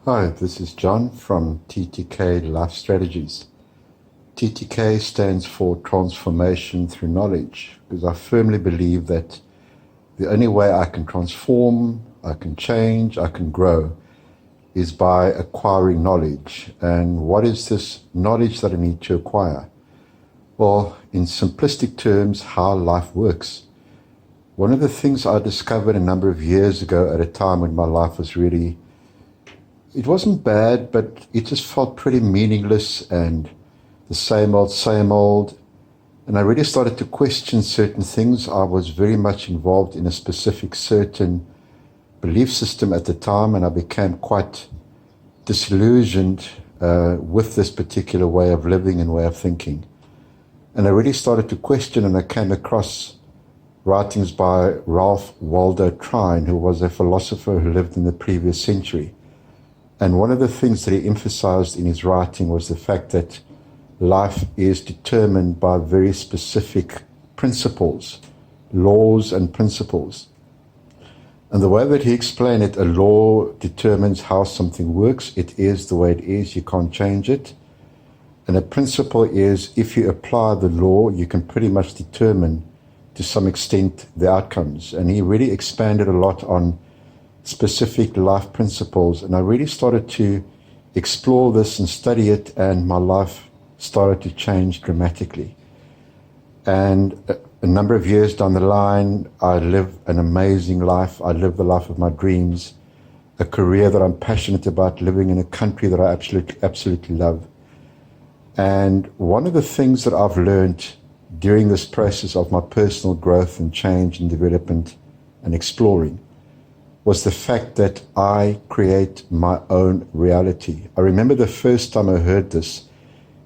Hi, this is John from TTK Life Strategies. TTK stands for Transformation Through Knowledge, because I firmly believe that the only way I can transform, I can change, I can grow is by acquiring knowledge. And what is this knowledge that I need to acquire? Well, in simplistic terms, how life works. One of the things I discovered a number of years ago at a time when my life was really, it wasn't bad, but it just felt pretty meaningless and the same old, same old. And I really started to question certain things. I was very much involved in a specific certain belief system at the time, and I became quite disillusioned with this particular way of living and way of thinking. And I really started to question, and I came across writings by Ralph Waldo Trine, who was a philosopher who lived in the previous century. And one of the things that he emphasized in his writing was the fact that life is determined by very specific principles, laws and principles. And the way that he explained it, a law determines how something works. It is the way it is. You can't change it. And a principle is, if you apply the law, you can pretty much determine to some extent the outcomes. And he really expanded a lot on specific life principles. And I really started to explore this and study it, and my life started to change dramatically. And a number of years down the line, I live an amazing life. I live the life of my dreams, a career that I'm passionate about, living in a country that I absolutely love. And one of the things that I've learned during this process of my personal growth and change and development and exploring was the fact that I create my own reality. I remember the first time I heard this,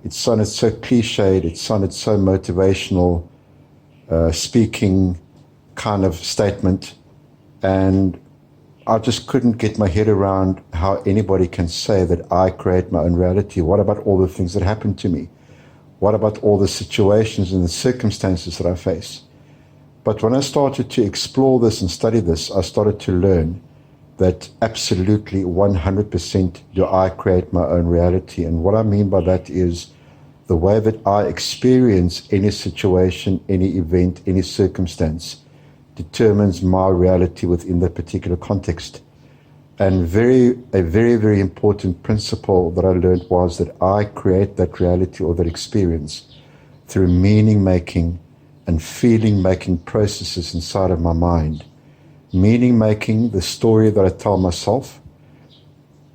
it sounded so cliched, it sounded so motivational, speaking kind of statement, and I just couldn't get my head around how anybody can say that I create my own reality. What about all the things that happen to me? What about all the situations and the circumstances that I face? But when I started to explore this and study this, I started to learn that absolutely 100% do I create my own reality. And what I mean by that is the way that I experience any situation, any event, any circumstance determines my reality within that particular context. And a very important principle that I learned was that I create that reality or that experience through meaning making and feeling making processes inside of my mind. Meaning making, the story that I tell myself,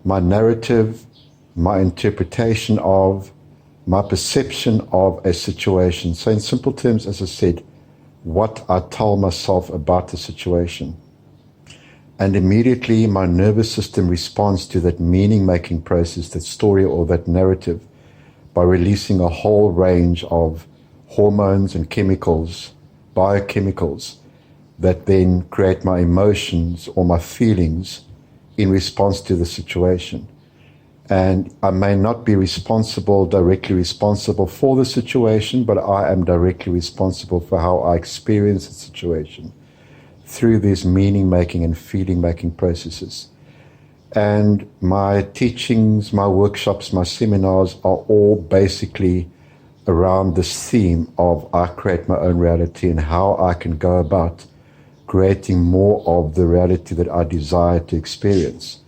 my narrative, my interpretation of, my perception of a situation. So in simple terms, as I said, what I tell myself about the situation. And immediately my nervous system responds to that meaning-making process, that story or that narrative, by releasing a whole range of hormones and chemicals, biochemicals, that then create my emotions or my feelings in response to the situation. And I may not be directly responsible for the situation, but I am directly responsible for how I experience the situation through these meaning-making and feeling-making processes. And my teachings, my workshops, my seminars are all basically around this theme of I create my own reality and how I can go about creating more of the reality that I desire to experience.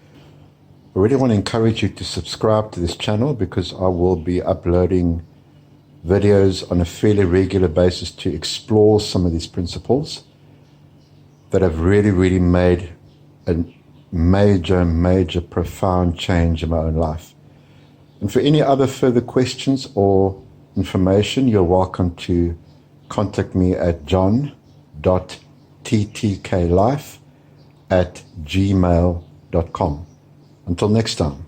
I really want to encourage you to subscribe to this channel, because I will be uploading videos on a fairly regular basis to explore some of these principles that have really made a major, profound change in my own life. And for any other further questions or information, you're welcome to contact me at john.ttklife@gmail.com. Until next time.